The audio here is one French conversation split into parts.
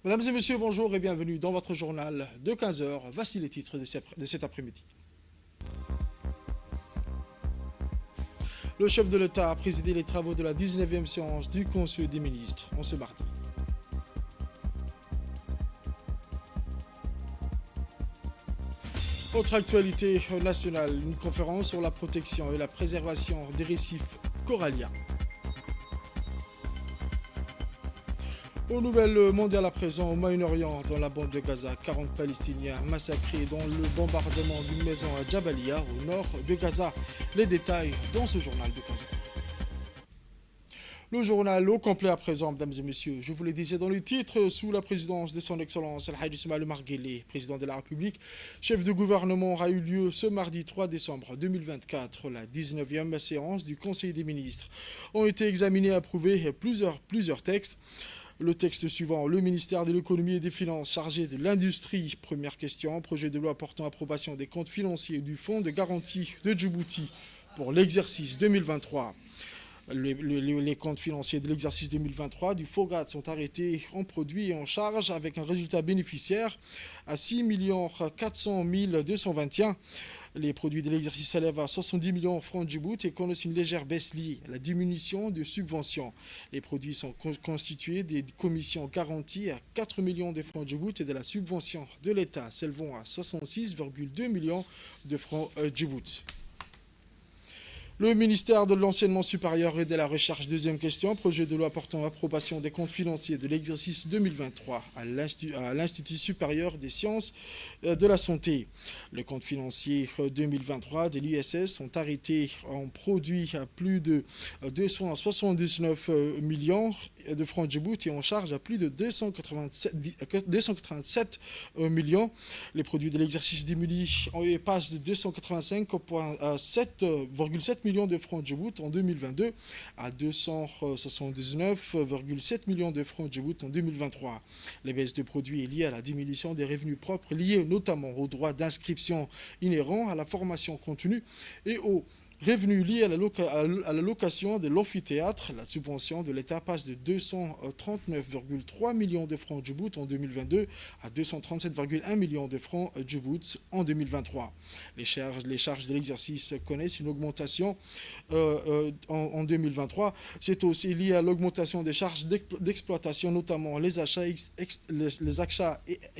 Mesdames et messieurs, bonjour et bienvenue dans votre journal de 15 heures. Voici les titres de cet après-midi. Le chef de l'État a présidé les travaux de la 19e séance du Conseil des ministres en ce mardi. Autre actualité nationale, une conférence sur la protection et la préservation des récifs coralliens. Aux nouvelles mondiales à présent, au Moyen-Orient, dans la bande de Gaza, 40 Palestiniens massacrés dans le bombardement d'une maison à Jabalia, au nord de Gaza. Les détails dans ce journal de 15 heures. Le journal au complet à présent, mesdames et messieurs. Je vous le disais dans le titre, sous la présidence de son Excellence El Hadj Ismaël Omar Guelleh, président de la République, chef de gouvernement, a eu lieu ce mardi 3 décembre 2024. La 19e séance du Conseil des ministres. Ont été examinés et approuvés plusieurs textes. Le texte suivant, le ministère de l'économie et des finances chargé de l'industrie. Première question, projet de loi portant approbation des comptes financiers du Fonds de garantie de Djibouti pour l'exercice 2023. Les comptes financiers de l'exercice 2023 du FOGAT sont arrêtés en produit et en charge avec un résultat bénéficiaire à 6 400 221. Les produits de l'exercice s'élèvent à 70 millions de francs Djibouti et connaissent une légère baisse liée à la diminution de subventions. Les produits sont constitués des commissions garanties à 4 millions de francs Djibouti et de la subvention de l'État s'élevant à 66,2 millions de francs Djibouti. Le ministère de l'Enseignement supérieur et de la Recherche, deuxième question, projet de loi portant approbation des comptes financiers de l'exercice 2023 à l'Institut supérieur des sciences de la santé. Les comptes financiers 2023 de l'ISS sont arrêtés en produit à plus de 279 millions de francs Djibouti et en charge à plus de 287 millions. Les produits de l'exercice diminuent et passent de 285,7 millions de francs Djibouti en 2022 à 279,7 millions de francs Djibouti en 2023. Les baisses de produits est liée à la diminution des revenus propres liés notamment aux droits d'inscription inhérents à la formation continue et aux revenus liés à la location de l'amphithéâtre. La subvention de l'État passe de 239,3 millions de francs Djibouti en 2022 à 237,1 millions de francs Djibouti en 2023. Les charges de l'exercice connaissent une augmentation en 2023. C'est aussi lié à l'augmentation des charges d'exploitation, notamment les achats et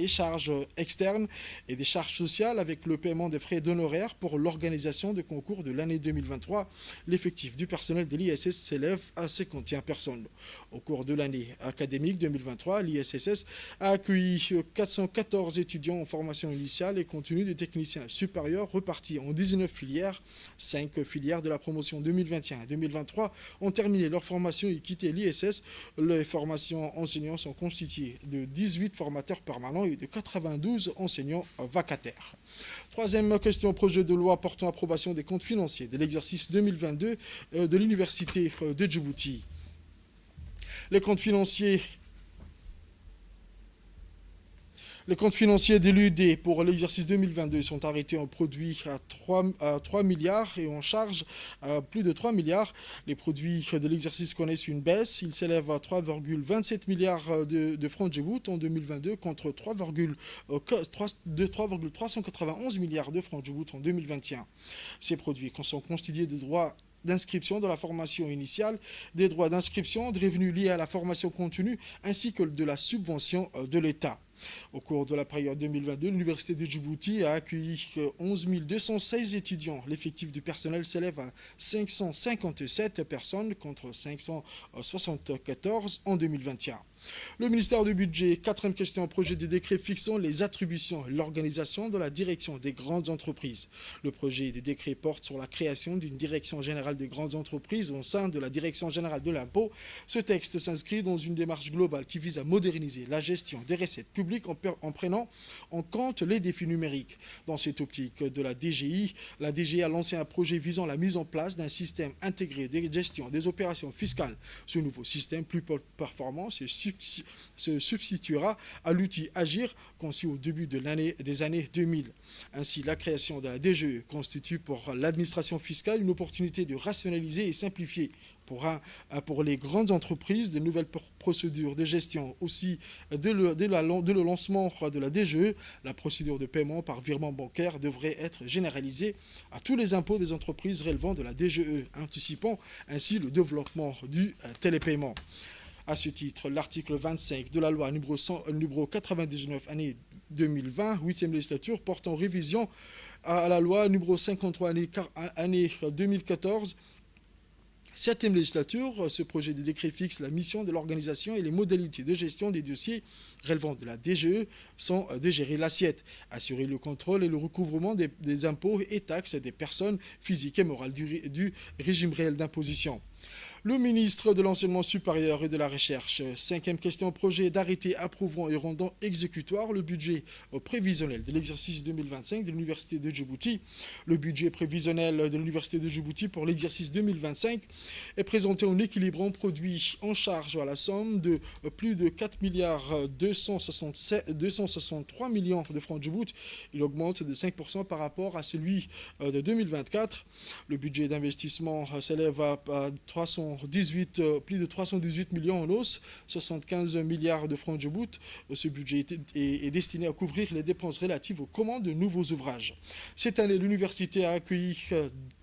charges externes et des charges sociales avec le paiement des frais d'honoraires pour l'organisation de concours de l'année 2023, l'effectif du personnel de l'ISS s'élève à 51 personnes. Au cours de l'année académique 2023, l'ISSS a accueilli 414 étudiants en formation initiale et continue des techniciens supérieurs repartis en 19 filières. 5 filières de la promotion 2021 et 2023 ont terminé leur formation et quitté l'ISS. Les formations enseignants sont constituées de 18 formateurs permanents et de 92 enseignants vacataires. Troisième question, projet de loi portant approbation des comptes financiers de l'exercice 2022 de l'Université de Djibouti. Les comptes financiers de l'UD pour l'exercice 2022 sont arrêtés en produit à 3 milliards et en charge à plus de 3 milliards. Les produits de l'exercice connaissent une baisse. Ils s'élèvent à 3,27 milliards de francs Djibouti en 2022 contre 3,391 milliards de francs Djibouti en 2021. Ces produits sont constitués de droits d'inscription de la formation initiale, des droits d'inscription, des revenus liés à la formation continue, ainsi que de la subvention de l'État. Au cours de la période 2022, l'Université de Djibouti a accueilli 11 216 étudiants. L'effectif du personnel s'élève à 557 personnes contre 574 en 2021. Le ministère du Budget, quatrième question, projet de décret fixant les attributions et l'organisation de la direction des grandes entreprises. Le projet de décret porte sur la création d'une direction générale des grandes entreprises au sein de la direction générale de l'impôt. Ce texte s'inscrit dans une démarche globale qui vise à moderniser la gestion des recettes publiques en prenant en compte les défis numériques. Dans cette optique de la DGI a lancé un projet visant la mise en place d'un système intégré de gestion des opérations fiscales. Ce nouveau système plus performant se substituera à l'outil Agir conçu au début des années 2000. Ainsi, la création de la DGE constitue pour l'administration fiscale une opportunité de rationaliser et simplifier Pour les grandes entreprises, de nouvelles procédures de gestion aussi dès le lancement de la DGE, la procédure de paiement par virement bancaire devrait être généralisée à tous les impôts des entreprises relevant de la DGE, anticipant ainsi le développement du télépaiement. À ce titre, l'article 25 de la loi numéro 99 année 2020, 8e législature, portant révision à la loi numéro 53 année 2014, 7e législature, ce projet de décret fixe la mission de l'organisation et les modalités de gestion des dossiers relevant de la DGE sont de gérer l'assiette, assurer le contrôle et le recouvrement des impôts et taxes des personnes physiques et morales du régime réel d'imposition. Le ministre de l'Enseignement supérieur et de la Recherche. 5e question, projet d'arrêté approuvant et rendant exécutoire le budget prévisionnel de l'exercice 2025 de l'Université de Djibouti. Le budget prévisionnel de l'Université de Djibouti pour l'exercice 2025 est présenté en équilibrant produit en charge à la somme de plus de 4 263 millions de francs Djibouti. Il augmente de 5% par rapport à celui de 2024. Le budget d'investissement s'élève à plus de 318 millions en hausse, 75 milliards de francs Djibouti. Ce budget est destiné à couvrir les dépenses relatives aux commandes de nouveaux ouvrages. Cette année, l'université a accueilli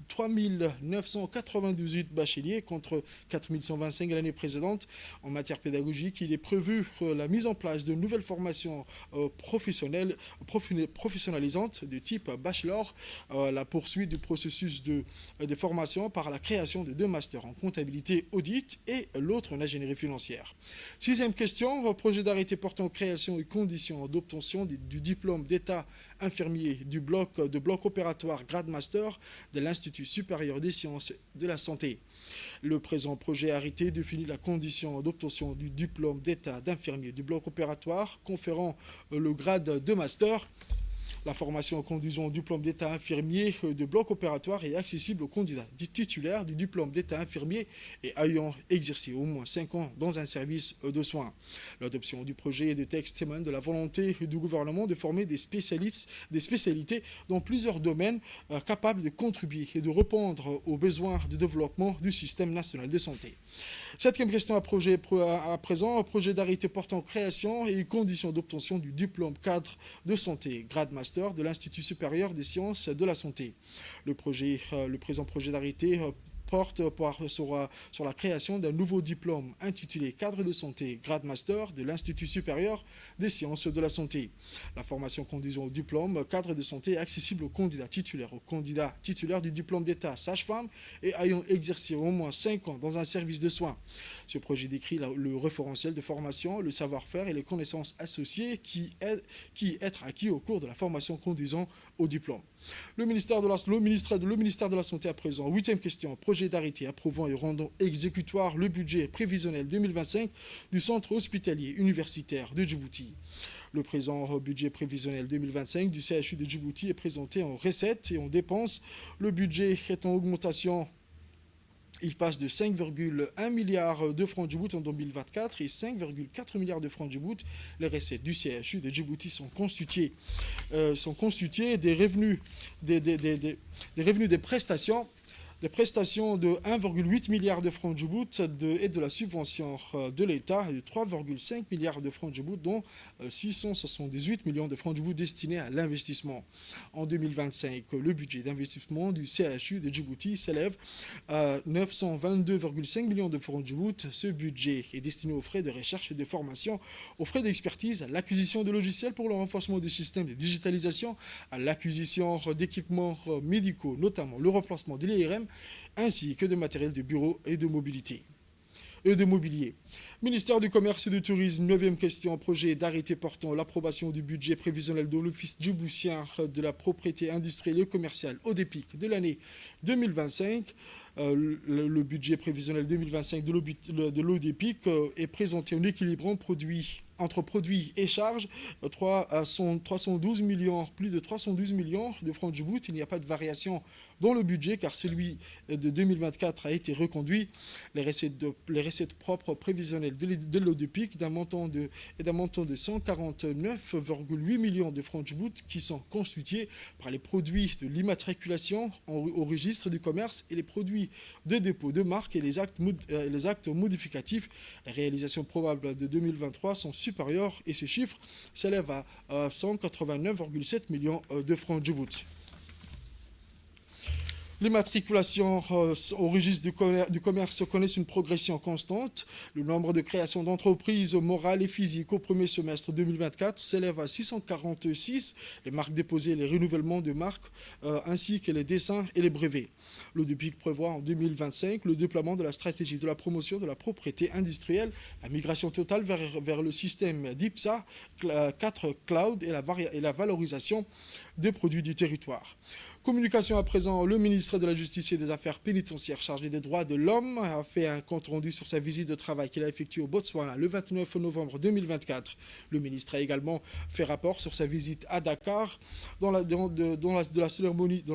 3 998 bacheliers contre 4 125 l'année précédente. En matière pédagogique, il est prévu la mise en place de nouvelles formations professionnalisantes de type bachelor, la poursuite du processus de formation par la création de 2 masters en comptabilité audit et l'autre en ingénierie financière. 6e question, projet d'arrêté portant création et conditions d'obtention du diplôme d'état infirmier de bloc opératoire grade master de l'Institut supérieur des sciences de la santé. Le présent projet arrêté définit la condition d'obtention du diplôme d'état d'infirmier du bloc opératoire conférant le grade de master. La formation conduisant au diplôme d'état infirmier de bloc opératoire est accessible aux candidats titulaires du diplôme d'état infirmier et ayant exercé au moins 5 ans dans un service de soins. L'adoption du projet et des textes témoigne de la volonté du gouvernement de former des spécialités dans plusieurs domaines capables de contribuer et de répondre aux besoins de développement du système national de santé. 7e question à présent, un projet d'arrêté portant création et conditions d'obtention du diplôme cadre de santé, grade master de l'Institut supérieur des sciences de la santé. Le présent projet d'arrêté porte sur la création d'un nouveau diplôme intitulé cadre de santé, grade master de l'Institut supérieur des sciences de la santé. La formation conduisant au diplôme cadre de santé est accessible aux candidats titulaires du diplôme d'état sage-femme et ayant exercé au moins 5 ans dans un service de soins. Ce projet décrit le référentiel de formation, le savoir-faire et les connaissances associées qui être acquis au cours de la formation conduisant au diplôme. Le ministère de la Santé à présent. 8e question. Projet d'arrêté approuvant et rendant exécutoire le budget prévisionnel 2025 du centre hospitalier universitaire de Djibouti. Le présent budget prévisionnel 2025 du CHU de Djibouti est présenté en recettes et en dépenses. Le budget est en augmentation. Il passe de 5,1 milliards de francs Djibouti en 2024 et 5,4 milliards de francs Djibouti. Les recettes du CHU de Djibouti sont constituées des revenus des prestations de 1,8 milliard de francs Djibouti et de la subvention de l'État de 3,5 milliards de francs Djibouti, dont 678 millions de francs Djibouti destinés à l'investissement. En 2025, le budget d'investissement du CHU de Djibouti s'élève à 922,5 millions de francs Djibouti. Ce budget est destiné aux frais de recherche et de formation, aux frais d'expertise, à l'acquisition de logiciels pour le renforcement des systèmes de digitalisation, à l'acquisition d'équipements médicaux, notamment le remplacement de l'IRM, ainsi que de matériel de bureau et de mobilier. Ministère du Commerce et du Tourisme, 9e question, projet d'arrêté portant l'approbation du budget prévisionnel de l'Office djiboutien de la propriété industrielle et commerciale ODEPIC de l'année 2025. Le budget prévisionnel 2025 de l'ODEPIC est présenté en équilibrant entre produits et charges, plus de 312 millions de francs Djibouti. Il n'y a pas de variation dans le budget car celui de 2024 a été reconduit. Les recettes propres prévisionnelles de l'ODEPIC d'un montant de 149,8 millions de francs Djibouti qui sont constitués par les produits de l'immatriculation au registre du commerce et les produits suivi des dépôts de marques et les actes modificatifs. Les réalisations probables de 2023 sont supérieures et ce chiffre s'élève à 189,7 millions de francs djiboutis. Les matriculations au registre du commerce connaissent une progression constante. Le nombre de créations d'entreprises morales et physiques au premier semestre 2024 s'élève à 646. Les marques déposées, les renouvellements de marques, ainsi que les dessins et les brevets. L'ODEPIC prévoit en 2025 le déploiement de la stratégie de la promotion de la propriété industrielle, la migration totale vers le système d'IPSA 4 Cloud et la valorisation des produits du territoire. Communication à présent, le ministre de la Justice et des Affaires pénitentiaires chargé des droits de l'homme a fait un compte rendu sur sa visite de travail qu'il a effectuée au Botswana le 29 novembre 2024. Le ministre a également fait rapport sur sa visite à Dakar dans la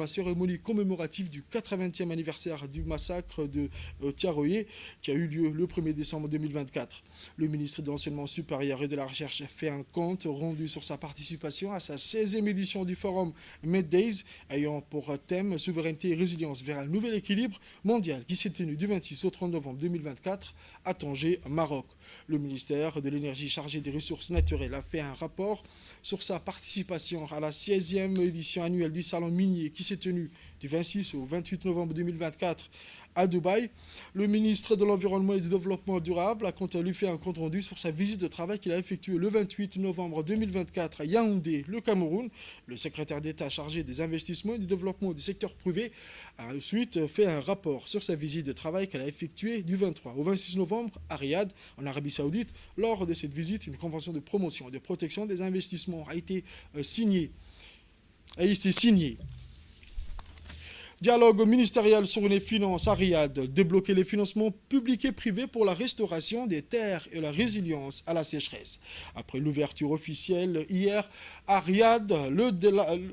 cérémonie commémorative du 80e anniversaire du massacre de Tiaroye qui a eu lieu le 1er décembre 2024. Le ministre de l'Enseignement supérieur et de la Recherche a fait un compte rendu sur sa participation à sa 16e édition du forum MedDays ayant pour thème souveraineté et résilience vers un nouvel équilibre mondial qui s'est tenu du 26 au 30 novembre 2024 à Tanger, Maroc. Le ministère de l'Énergie chargé des ressources naturelles a fait un rapport sur sa participation à la 16e édition annuelle du salon minier qui s'est tenu du 26 au 28 novembre 2024 à Dubaï. Le ministre de l'Environnement et du Développement durable a quant à lui fait un compte rendu sur sa visite de travail qu'il a effectuée le 28 novembre 2024 à Yaoundé, le Cameroun. Le secrétaire d'État chargé des investissements et du développement du secteur privé a ensuite fait un rapport sur sa visite de travail qu'elle a effectuée du 23 au 26 novembre à Riyad, en Arabie Saoudite. Lors de cette visite, une convention de promotion et de protection des investissements a été signée. Dialogue ministériel sur les finances à Riyad, débloquer les financements publics et privés pour la restauration des terres et la résilience à la sécheresse. Après l'ouverture officielle hier à Riyad,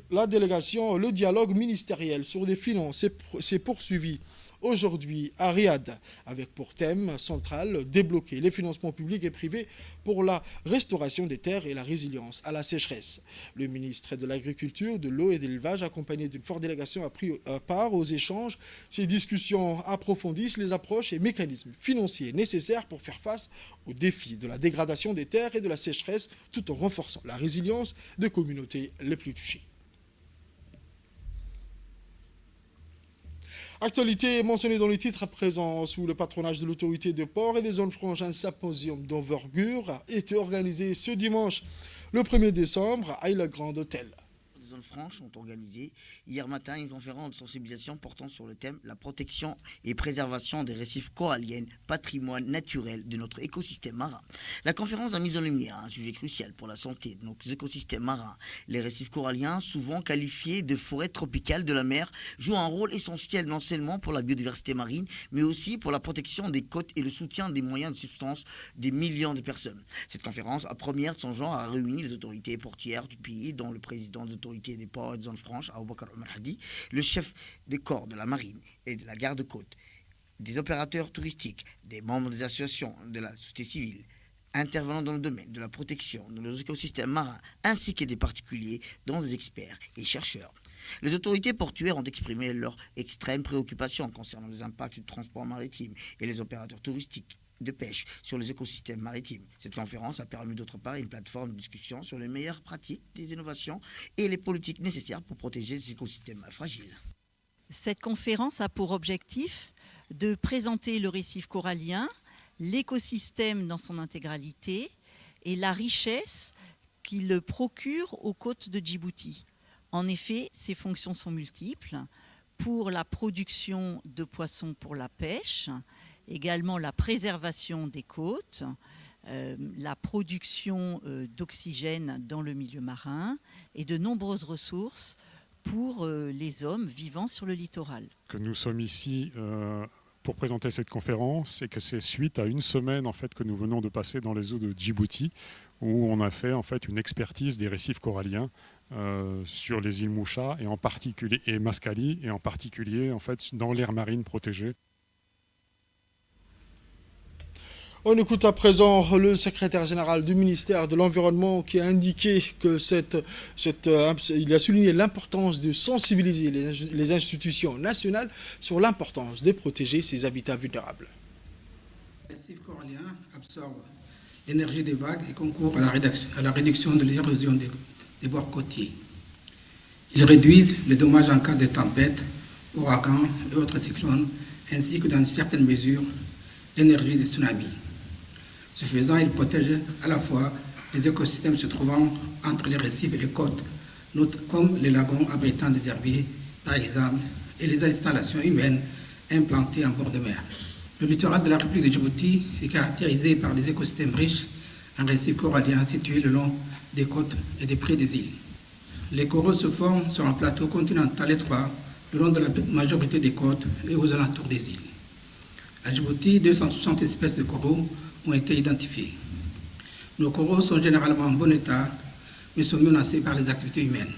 la délégation, le dialogue ministériel sur les finances s'est poursuivi aujourd'hui à Riyad, avec pour thème central débloquer les financements publics et privés pour la restauration des terres et la résilience à la sécheresse. Le ministre de l'Agriculture, de l'Eau et de l'Élevage, accompagné d'une forte délégation, a pris part aux échanges. Ces discussions approfondissent les approches et mécanismes financiers nécessaires pour faire face aux défis de la dégradation des terres et de la sécheresse, tout en renforçant la résilience des communautés les plus touchées. Actualité mentionnée dans les titres à présent, sous le patronage de l'autorité des ports et des zones franches, un symposium d'envergure a été organisé ce dimanche, le 1er décembre, à Île Grande Hôtel. Les zones franches ont organisé hier matin une conférence de sensibilisation portant sur le thème la protection et préservation des récifs coralliens, patrimoine naturel de notre écosystème marin. La conférence a mis en lumière un sujet crucial pour la santé de nos écosystèmes marins. Les récifs coralliens, souvent qualifiés de forêts tropicales de la mer, jouent un rôle essentiel non seulement pour la biodiversité marine, mais aussi pour la protection des côtes et le soutien des moyens de subsistance des millions de personnes. Cette conférence, la première de son genre, a réuni les autorités portuaires du pays, dont le président des autorités des ports et des zones franches, Aboubakar Omar Hadi, le chef des corps de la marine et de la garde-côte, des opérateurs touristiques, des membres des associations de la société civile, intervenant dans le domaine de la protection de nos écosystèmes marins, ainsi que des particuliers, dont des experts et chercheurs. Les autorités portuaires ont exprimé leur extrême préoccupation concernant les impacts du transport maritime et les opérateurs touristiques de pêche sur les écosystèmes maritimes. Cette conférence a permis d'autre part une plateforme de discussion sur les meilleures pratiques, des innovations et les politiques nécessaires pour protéger ces écosystèmes fragiles. Cette conférence a pour objectif de présenter le récif corallien, l'écosystème dans son intégralité et la richesse qu'il procure aux côtes de Djibouti. En effet, ses fonctions sont multiples pour la production de poissons pour la pêche, également la préservation des côtes, la production d'oxygène dans le milieu marin et de nombreuses ressources pour les hommes vivant sur le littoral. Que nous sommes ici pour présenter cette conférence et que c'est suite à une semaine en fait, que nous venons de passer dans les eaux de Djibouti où on a fait en fait, une expertise des récifs coralliens sur les îles Moucha et en particulier et Mascali et en particulier en fait, dans l'aire marine protégée. On écoute à présent le secrétaire général du ministère de l'Environnement qui a indiqué que il a souligné l'importance de sensibiliser les institutions nationales sur l'importance de protéger ces habitats vulnérables. Les récifs coralliens absorbent l'énergie des vagues et concourent à la réduction de l'érosion des bords côtiers. Ils réduisent les dommages en cas de tempête, ouragans et autres cyclones, ainsi que dans une certaine mesure l'énergie des tsunamis. Ce faisant, ils protègent à la fois les écosystèmes se trouvant entre les récifs et les côtes, comme les lagons abritant des herbiers, par exemple, et les installations humaines implantées en bord de mer. Le littoral de la République de Djibouti est caractérisé par des écosystèmes riches en récifs coralliens situés le long des côtes et des prés des îles. Les coraux se forment sur un plateau continental étroit le long de la majorité des côtes et aux alentours des îles. À Djibouti, 260 espèces de coraux ont été identifiées. Nos coraux sont généralement en bon état, mais sont menacés par les activités humaines.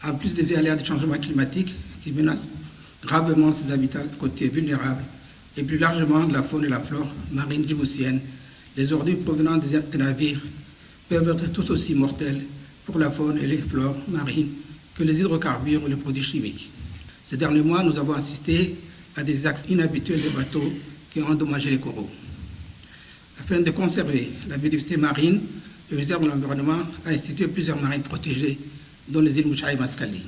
En plus des aléas du changement climatique qui menacent gravement ces habitats côtiers vulnérables, et plus largement de la faune et la flore marine djiboutienne, les ordures provenant des navires peuvent être tout aussi mortelles pour la faune et les flores marines que les hydrocarbures ou les produits chimiques. Ces derniers mois, nous avons assisté à des actes inhabituels de bateaux qui ont endommagé les coraux. Afin de conserver la biodiversité marine, le ministère de l'Environnement a institué plusieurs marines protégées, dont les îles Moucha et Mascali.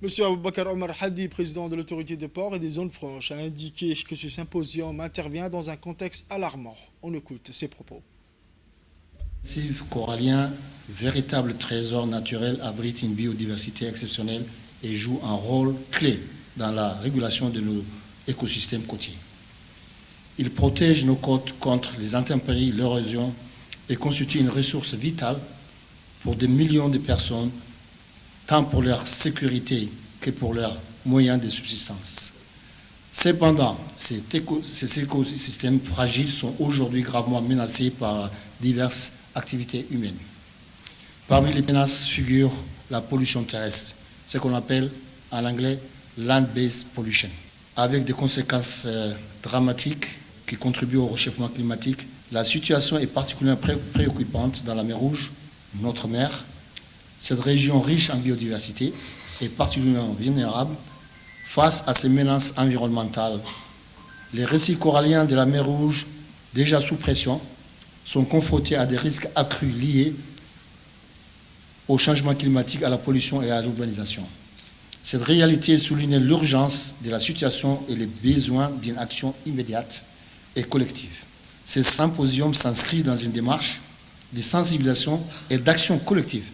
Monsieur Aboubakar Omar Hadi, président de l'autorité des ports et des zones franches, a indiqué que ce symposium intervient dans un contexte alarmant. On écoute ses propos. Les récifs coralliens, véritable trésor naturel, abritent une biodiversité exceptionnelle et jouent un rôle clé dans la régulation de nos écosystèmes côtiers. Ils protègent nos côtes contre les intempéries, l'érosion et constituent une ressource vitale pour des millions de personnes, tant pour leur sécurité que pour leurs moyens de subsistance. Cependant, ces écosystèmes fragiles sont aujourd'hui gravement menacés par diverses activités humaines. Parmi les menaces figure la pollution terrestre, ce qu'on appelle en anglais land-based pollution, avec des conséquences dramatiques qui contribuent au réchauffement climatique. La situation est particulièrement préoccupante dans la mer Rouge, notre mer. Cette région riche en biodiversité est particulièrement vulnérable face à ces menaces environnementales. Les récifs coralliens de la mer Rouge, déjà sous pression, sont confrontés à des risques accrus liés au changement climatique, à la pollution et à l'urbanisation. Cette réalité souligne l'urgence de la situation et les besoins d'une action immédiate et collective. Ce symposium s'inscrit dans une démarche de sensibilisation et d'action collective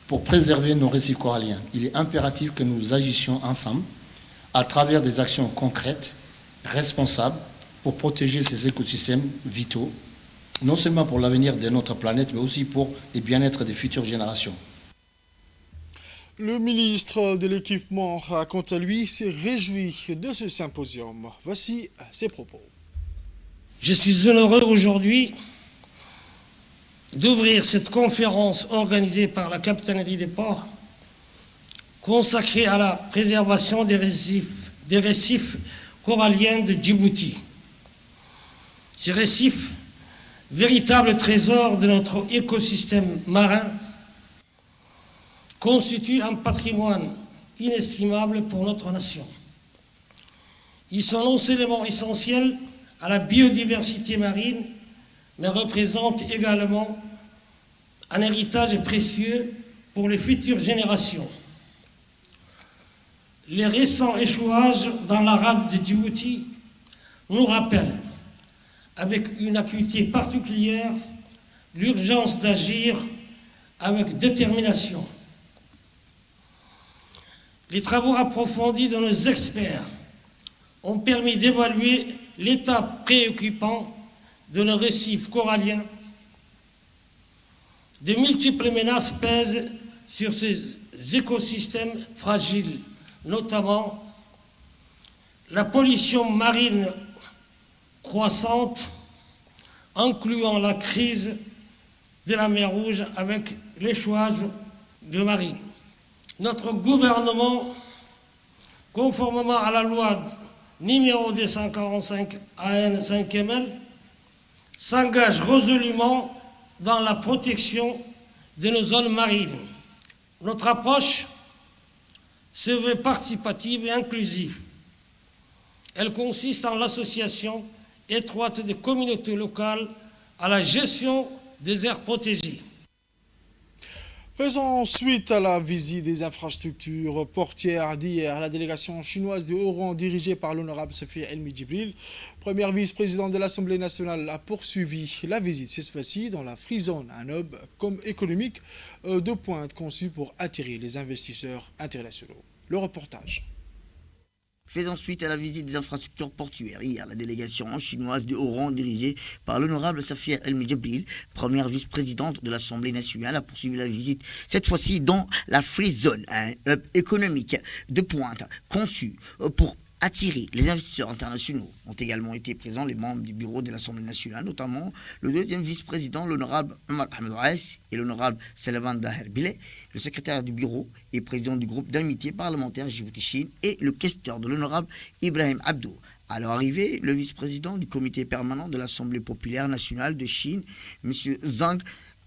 pour préserver nos récifs coralliens. Il est impératif que nous agissions ensemble à travers des actions concrètes, responsables, pour protéger ces écosystèmes vitaux, non seulement pour l'avenir de notre planète, mais aussi pour le bien-être des futures générations. Le ministre de l'Équipement a quant à lui s'est réjoui de ce symposium. Voici ses propos. Je suis heureux aujourd'hui d'ouvrir cette conférence organisée par la Capitainerie des ports consacrée à la préservation des récifs coralliens de Djibouti. Ces récifs, véritables trésors de notre écosystème marin, constituent un patrimoine inestimable pour notre nation. Ils sont non seulement essentiels à la biodiversité marine, mais représentent également un héritage précieux pour les futures générations. Les récents échouages dans la rade de Djibouti nous rappellent, avec une acuité particulière, l'urgence d'agir avec détermination. Les travaux approfondis de nos experts ont permis d'évaluer l'état préoccupant de nos récifs coralliens. De multiples menaces pèsent sur ces écosystèmes fragiles, notamment la pollution marine croissante, incluant la crise de la mer Rouge avec l'échouage de marine. Notre gouvernement, conformément à la loi numéro 245 AN 5ML, s'engage résolument dans la protection de nos zones marines. Notre approche se veut participative et inclusive. Elle consiste en l'association étroite des communautés locales à la gestion des aires protégées. Faisons suite à la visite des infrastructures portières d'hier. La délégation chinoise de haut rang dirigée par l'honorable Safia Elmi Djibril, première vice-présidente de l'Assemblée nationale, a poursuivi la visite, cette fois-ci dans la Free Zone, un hub économique de pointe conçu pour attirer les investisseurs internationaux. Le reportage. Faisant suite à la visite des infrastructures portuaires hier, la délégation chinoise de haut rang dirigée par l'honorable Safia Elmi Djibril, première vice-présidente de l'Assemblée nationale, a poursuivi la visite, cette fois-ci dans la Free Zone, un hub économique de pointe conçu pour attirer les investisseurs internationaux. Ont également été présents les membres du bureau de l'Assemblée nationale, notamment le deuxième vice-président, l'honorable Omar Ahmed Raïs, et l'honorable Salman Daher Bileh, le secrétaire du bureau et président du groupe d'amitié parlementaire Djibouti-Chine, et le questeur de l'honorable Ibrahim Abdou. À leur arrivée, le vice-président du comité permanent de l'Assemblée populaire nationale de Chine, M. Zhang,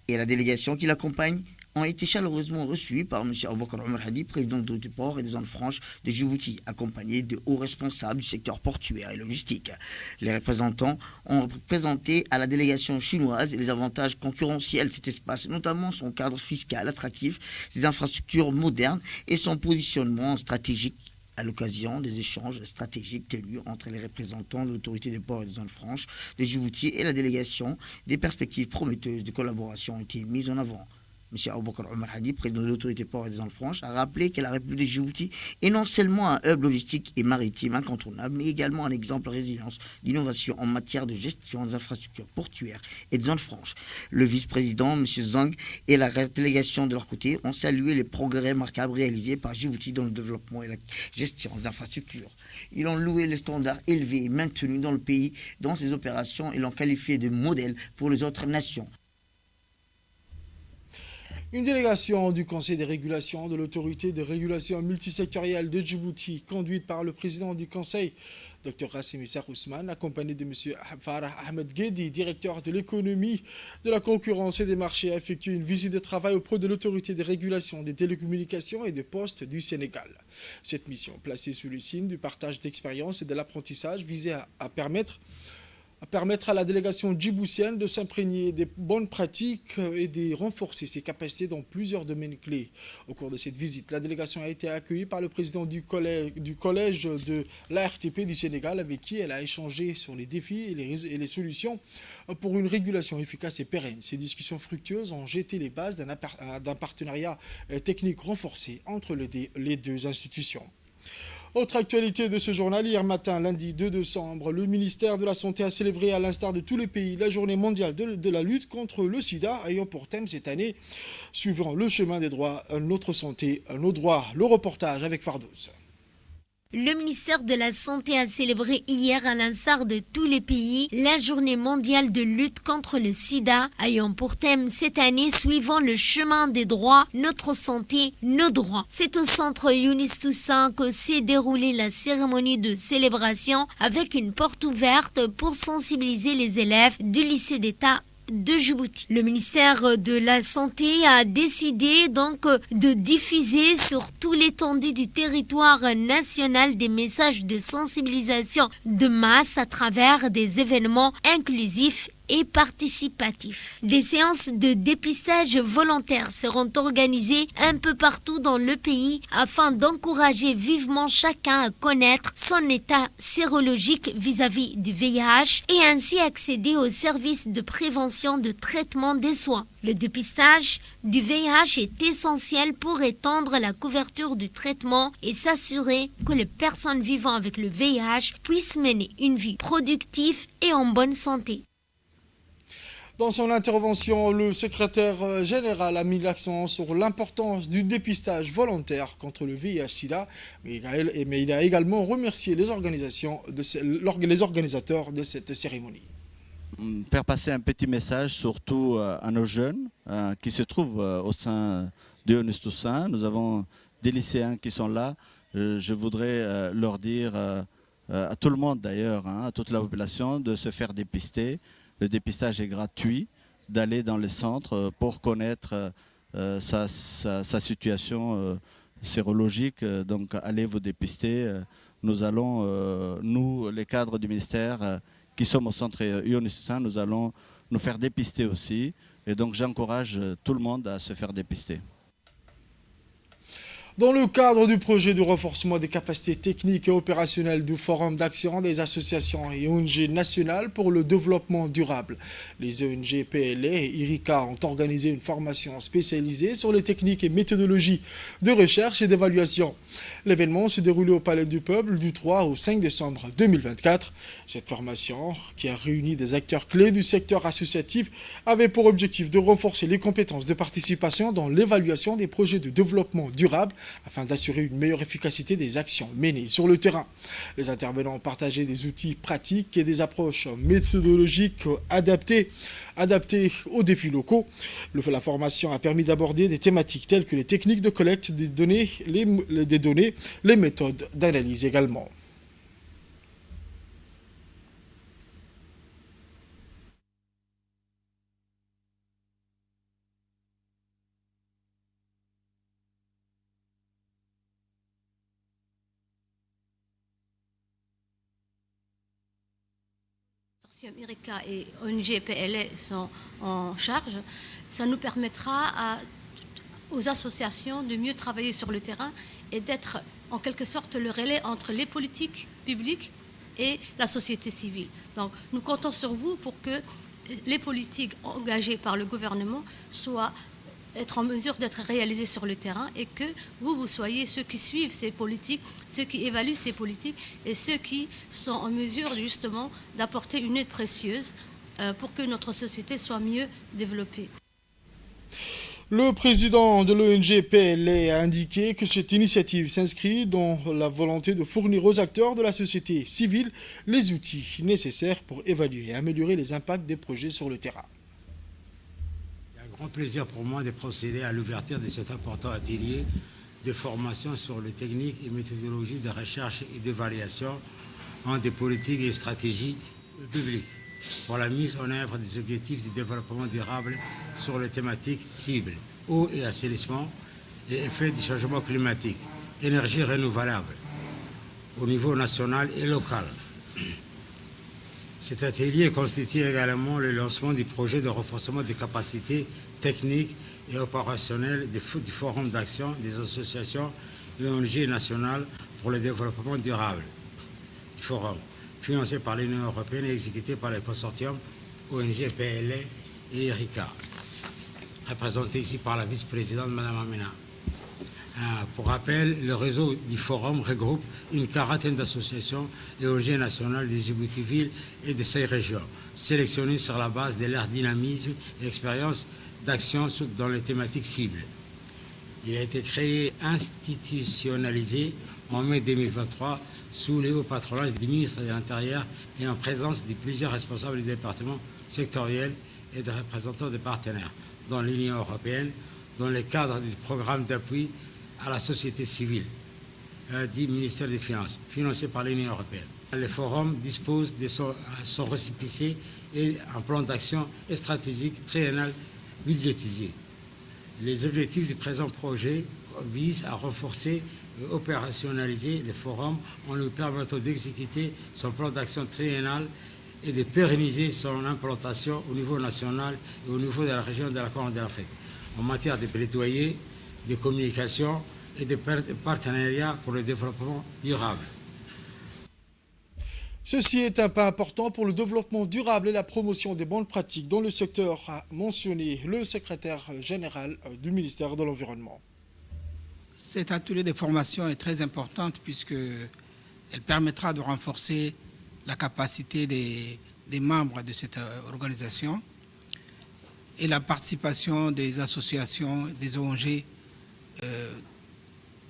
et la délégation qui l'accompagne ont été chaleureusement reçus par M. Aboubakar Omar Hadi, président du port et des zones franches de Djibouti, accompagné de hauts responsables du secteur portuaire et logistique. Les représentants ont présenté à la délégation chinoise les avantages concurrentiels de cet espace, notamment son cadre fiscal attractif, ses infrastructures modernes et son positionnement stratégique à l'occasion des échanges stratégiques tenus entre les représentants de l'autorité des ports et des zones franches de Djibouti et la délégation. Des perspectives prometteuses de collaboration ont été mises en avant. M. Aboubakar Omar Hadi, président de l'autorité port et des zones franches, a rappelé que la République de Djibouti est non seulement un hub logistique et maritime incontournable, mais également un exemple de résilience, d'innovation en matière de gestion des infrastructures portuaires et des zones franches. Le vice-président, M. Zhang, et la délégation de leur côté ont salué les progrès remarquables réalisés par Djibouti dans le développement et la gestion des infrastructures. Ils ont loué les standards élevés et maintenus dans le pays dans ces opérations et l'ont qualifié de modèle pour les autres nations. Une délégation du Conseil des régulations de l'autorité de régulation multisectorielle de Djibouti, conduite par le président du Conseil, Dr Rassim Issa Ousmane, accompagné de M. Farah Ahmed Ghedi, directeur de l'économie, de la concurrence et des marchés, a effectué une visite de travail auprès de l'autorité de régulation des télécommunications et des postes du Sénégal. Cette mission, placée sous le signe du partage d'expériences et de l'apprentissage, visait à permettre à la délégation djiboutienne de s'imprégner des bonnes pratiques et de renforcer ses capacités dans plusieurs domaines clés. Au cours de cette visite, la délégation a été accueillie par le président du collège de l'ARTP du Sénégal, avec qui elle a échangé sur les défis et les solutions pour une régulation efficace et pérenne. Ces discussions fructueuses ont jeté les bases d'un partenariat technique renforcé entre les deux institutions. Autre actualité de ce journal, hier matin, lundi 2 décembre, le ministère de la Santé a célébré, à l'instar de tous les pays, la journée mondiale de la lutte contre le sida, ayant pour thème cette année, suivant le chemin des droits, notre santé, nos droits. Le reportage avec Fardouz. Le ministère de la Santé a célébré hier, à l'instar de tous les pays, la journée mondiale de lutte contre le sida, ayant pour thème cette année suivant le chemin des droits, notre santé, nos droits. C'est au centre Younis Toussaint que s'est déroulée la cérémonie de célébration avec une porte ouverte pour sensibiliser les élèves du lycée d'État de Djibouti. Le ministère de la Santé a décidé donc de diffuser sur tout l'étendue du territoire national des messages de sensibilisation de masse à travers des événements inclusifs et participatif. Des séances de dépistage volontaires seront organisées un peu partout dans le pays afin d'encourager vivement chacun à connaître son état sérologique vis-à-vis du VIH et ainsi accéder aux services de prévention de traitement des soins. Le dépistage du VIH est essentiel pour étendre la couverture du traitement et s'assurer que les personnes vivant avec le VIH puissent mener une vie productive et en bonne santé. Dans son intervention, le secrétaire général a mis l'accent sur l'importance du dépistage volontaire contre le VIH-Sida, mais il a également remercié les organisateurs de cette cérémonie. Faire passer un petit message surtout à nos jeunes qui se trouvent au sein de Younis Toussaint. Nous avons des lycéens qui sont là. Je voudrais leur dire à tout le monde d'ailleurs, à toute la population, de se faire dépister. le dépistage est gratuit, d'aller dans les centres pour connaître sa situation sérologique. Donc allez vous dépister. Nous allons, nous les cadres du ministère qui sommes au centre Ionissan, nous allons nous faire dépister aussi. Et donc j'encourage tout le monde à se faire dépister. Dans le cadre du projet de renforcement des capacités techniques et opérationnelles du Forum d'action des associations et ONG nationales pour le développement durable, les ONG PLA et IRICA ont organisé une formation spécialisée sur les techniques et méthodologies de recherche et d'évaluation. L'événement s'est déroulé au Palais du Peuple du 3 au 5 décembre 2024. Cette formation, qui a réuni des acteurs clés du secteur associatif, avait pour objectif de renforcer les compétences de participation dans l'évaluation des projets de développement durable afin d'assurer une meilleure efficacité des actions menées sur le terrain. Les intervenants ont partagé des outils pratiques et des approches méthodologiques adaptées aux défis locaux. La formation a permis d'aborder des thématiques telles que les techniques de collecte des données, les méthodes d'analyse également. IRICA et ONG PLA sont en charge, ça nous permettra aux associations de mieux travailler sur le terrain et d'être en quelque sorte le relais entre les politiques publiques et la société civile. Donc nous comptons sur vous pour que les politiques engagées par le gouvernement soient être en mesure d'être réalisées sur le terrain et que vous soyez ceux qui suivent ces politiques, ceux qui évaluent ces politiques et ceux qui sont en mesure justement d'apporter une aide précieuse pour que notre société soit mieux développée. Le président de l'ONG PLA a indiqué que cette initiative s'inscrit dans la volonté de fournir aux acteurs de la société civile les outils nécessaires pour évaluer et améliorer les impacts des projets sur le terrain. Grand plaisir pour moi de procéder à l'ouverture de cet important atelier de formation sur les techniques et méthodologies de recherche et d'évaluation en des politiques et stratégies publiques pour la mise en œuvre des objectifs du développement durable sur les thématiques cibles, eau et assainissement et effets du changement climatique, énergie renouvelable au niveau national et local. Cet atelier constitue également le lancement du projet de renforcement des capacités techniques et opérationnelles du Forum d'action des associations et ONG nationales pour le développement durable du Forum, financé par l'Union européenne et exécuté par le consortium ONG PLA et IRICA, représenté ici par la vice-présidente Mme Amina. Pour rappel, le réseau du Forum regroupe une quarantaine d'associations et ONG nationales des Djibouti-Ville et de ces régions, sélectionnées sur la base de leur dynamisme et expérience d'action dans les thématiques cibles. Il a été créé, institutionnalisé en mai 2023 sous le haut patronage du ministre de l'Intérieur et en présence de plusieurs responsables du département sectoriel et de représentants des partenaires dans l'Union européenne, dans le cadre du programme d'appui à la société civile du ministère des Finances, financé par l'Union européenne. Le forum dispose de son récépissé et un plan d'action stratégique triennal budgétisé. Les objectifs du présent projet visent à renforcer et opérationnaliser le forum en lui permettant d'exécuter son plan d'action triennal et de pérenniser son implantation au niveau national et au niveau de la région de la Corne de l'Afrique en matière de plaidoyer, de communication et de partenariat pour le développement durable. Ceci est un pas important pour le développement durable et la promotion des bonnes pratiques dans le secteur, a mentionné le secrétaire général du ministère de l'Environnement. Cet atelier de formation est très importante puisqu'elle permettra de renforcer la capacité des membres de cette organisation et la participation des associations, des ONG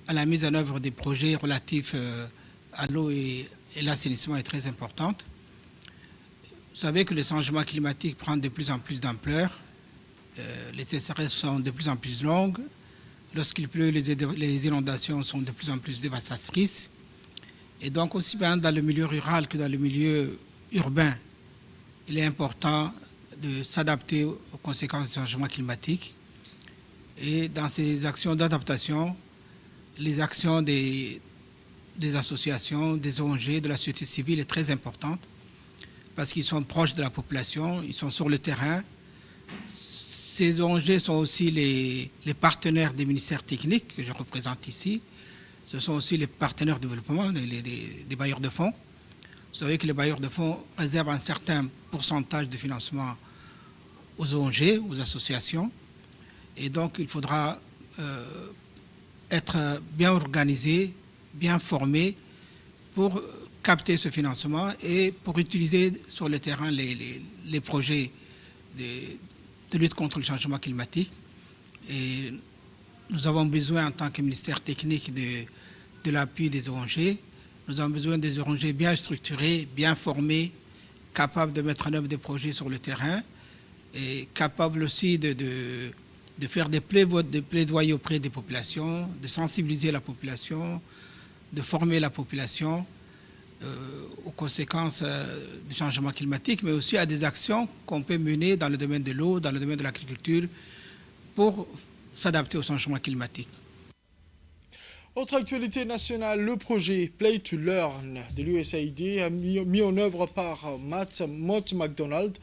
à la mise en œuvre des projets relatifs à l'eau et l'assainissement est très importante. Vous savez que le changement climatique prend de plus en plus d'ampleur. Les sécheresses sont de plus en plus longues. Lorsqu'il pleut, les inondations sont de plus en plus dévastatrices. Et donc aussi bien dans le milieu rural que dans le milieu urbain, il est important de s'adapter aux conséquences du changement climatique. Et dans ces actions d'adaptation, les actions des associations, des ONG, de la société civile est très importante parce qu'ils sont proches de la population, ils sont sur le terrain. Ces ONG sont aussi les partenaires des ministères techniques que je représente ici. Ce sont aussi les partenaires de développement, des bailleurs de fonds. Vous savez que les bailleurs de fonds réservent un certain pourcentage de financement aux ONG, aux associations. Et donc, il faudra être bien organisé, bien formé pour capter ce financement et pour utiliser sur le terrain les projets de lutte contre le changement climatique. Et nous avons besoin, en tant que ministère technique, de l'appui des ONG. Nous avons besoin des ONG bien structurées, bien formées, capables de mettre en œuvre des projets sur le terrain et capables aussi de faire des plaidoyers auprès des populations, de sensibiliser la population, de former la population aux conséquences du changement climatique, mais aussi à des actions qu'on peut mener dans le domaine de l'eau, dans le domaine de l'agriculture, pour s'adapter au changement climatique. Autre actualité nationale, le projet Play to Learn de l'USAID, mis en œuvre par Mott MacDonald,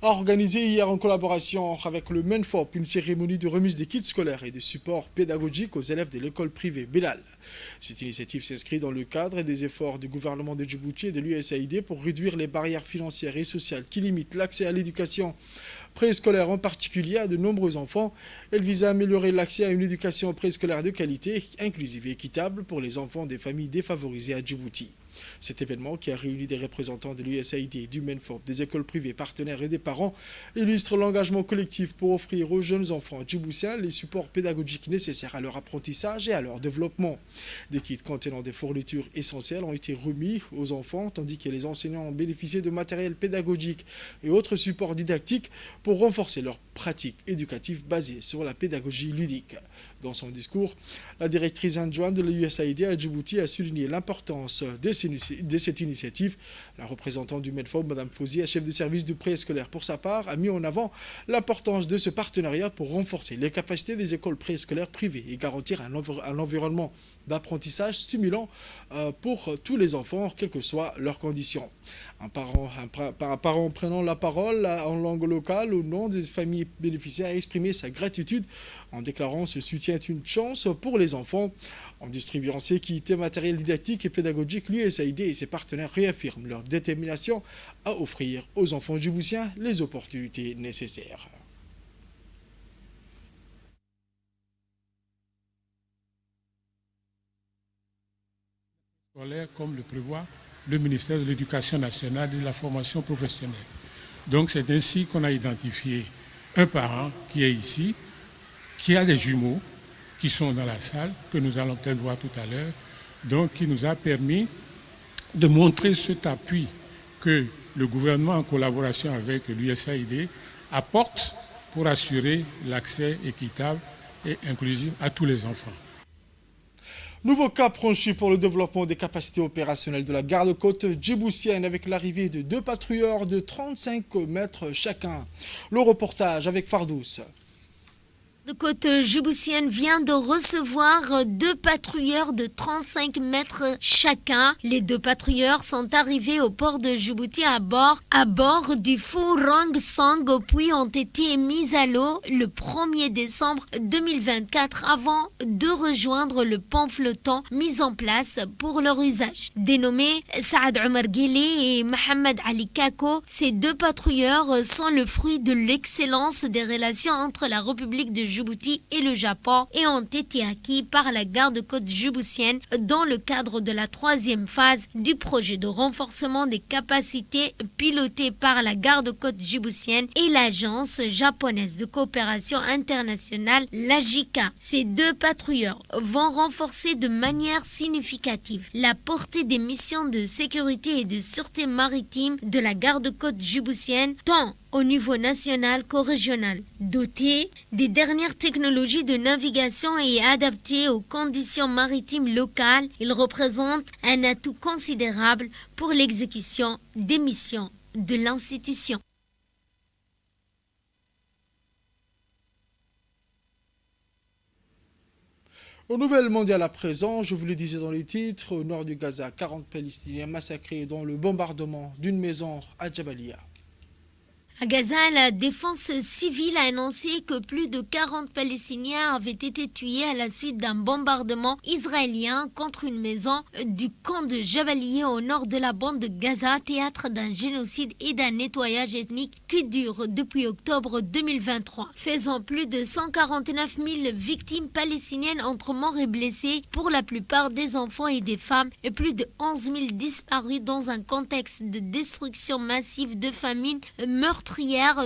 a organisé hier en collaboration avec le MENFOP une cérémonie de remise des kits scolaires et de support pédagogique aux élèves de l'école privée Belal. Cette initiative s'inscrit dans le cadre des efforts du gouvernement de Djibouti et de l'USAID pour réduire les barrières financières et sociales qui limitent l'accès à l'éducation préscolaire, en particulier à de nombreux enfants. Elle vise à améliorer l'accès à une éducation préscolaire de qualité, inclusive et équitable pour les enfants des familles défavorisées à Djibouti. Cet événement, qui a réuni des représentants de l'USAID, du MENFOP, des écoles privées partenaires et des parents, illustre l'engagement collectif pour offrir aux jeunes enfants djiboutiens les supports pédagogiques nécessaires à leur apprentissage et à leur développement. Des kits contenant des fournitures essentielles ont été remis aux enfants, tandis que les enseignants ont bénéficié de matériel pédagogique et autres supports didactiques pour renforcer leur pratique éducative basée sur la pédagogie ludique. Dans son discours, la directrice adjointe de l'USAID à Djibouti a souligné l'importance de cette initiative. La représentante du MENFOP, Mme Fouzi, chef de service du préscolaire pour sa part, a mis en avant l'importance de ce partenariat pour renforcer les capacités des écoles préscolaires privées et garantir un environnement d'apprentissage stimulant pour tous les enfants, quelles que soient leurs conditions. Un parent prenant la parole en langue locale au nom des familles bénéficiaires a exprimé sa gratitude en déclarant ce soutien est une chance pour les enfants. En distribuant ces kits et matériel didactique et pédagogique, l'USAID et ses partenaires réaffirment leur détermination à offrir aux enfants djiboutiens les opportunités nécessaires. Comme le prévoit le ministère de l'Éducation nationale et de la formation professionnelle. Donc c'est ainsi qu'on a identifié un parent qui est ici, qui a des jumeaux qui sont dans la salle, que nous allons peut-être voir tout à l'heure, donc qui nous a permis de montrer cet appui que le gouvernement, en collaboration avec l'USAID, apporte pour assurer l'accès équitable et inclusif à tous les enfants. Nouveau cap franchi pour le développement des capacités opérationnelles de la garde-côte djiboutienne avec l'arrivée de 2 patrouilleurs de 35 mètres chacun. Le reportage avec Fardous. La côte djiboutienne vient de recevoir 2 patrouilleurs de 35 mètres chacun. Les 2 patrouilleurs sont arrivés au port de Djibouti à bord du Furong Sang, puis ont été mis à l'eau le 1er décembre 2024 avant de rejoindre le pont flottant mis en place pour leur usage. Dénommés Saad Omar Guili et Mohamed Ali Kako, ces 2 patrouilleurs sont le fruit de l'excellence des relations entre la République de Djibouti et le Japon et ont été acquis par la garde-côte djiboutienne dans le cadre de la 3e phase du projet de renforcement des capacités piloté par la garde-côte djiboutienne et l'agence japonaise de coopération internationale, la JICA. Ces 2 patrouilleurs vont renforcer de manière significative la portée des missions de sécurité et de sûreté maritime de la garde-côte djiboutienne, tant au niveau national qu'au régional. Dotés des dernières technologies de navigation et adaptés aux conditions maritimes locales, ils représentent un atout considérable pour l'exécution des missions de l'institution. Aux nouvelles mondiales à présent, je vous le disais dans les titres, au nord du Gaza, 40 Palestiniens massacrés dans le bombardement d'une maison à Jabalia. À Gaza, la défense civile a annoncé que plus de 40 Palestiniens avaient été tués à la suite d'un bombardement israélien contre une maison du camp de Jabalia au nord de la bande de Gaza, théâtre d'un génocide et d'un nettoyage ethnique qui dure depuis octobre 2023, faisant plus de 149 000 victimes palestiniennes entre morts et blessés, pour la plupart des enfants et des femmes, et plus de 11 000 disparus dans un contexte de destruction massive, de famine, meurtrière,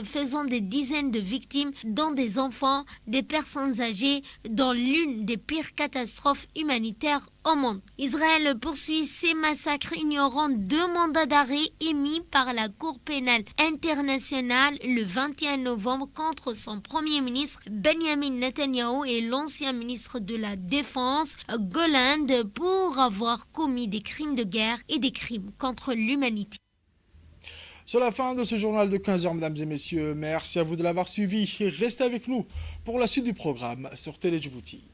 faisant des dizaines de victimes, dont des enfants, des personnes âgées, dans l'une des pires catastrophes humanitaires au monde. Israël poursuit ces massacres, ignorant 2 mandats d'arrêt émis par la Cour pénale internationale le 21 novembre contre son premier ministre Benjamin Netanyahu et l'ancien ministre de la Défense Goland pour avoir commis des crimes de guerre et des crimes contre l'humanité. C'est la fin de ce journal de 15h, mesdames et messieurs. Merci à vous de l'avoir suivi et restez avec nous pour la suite du programme sur Télé Djibouti.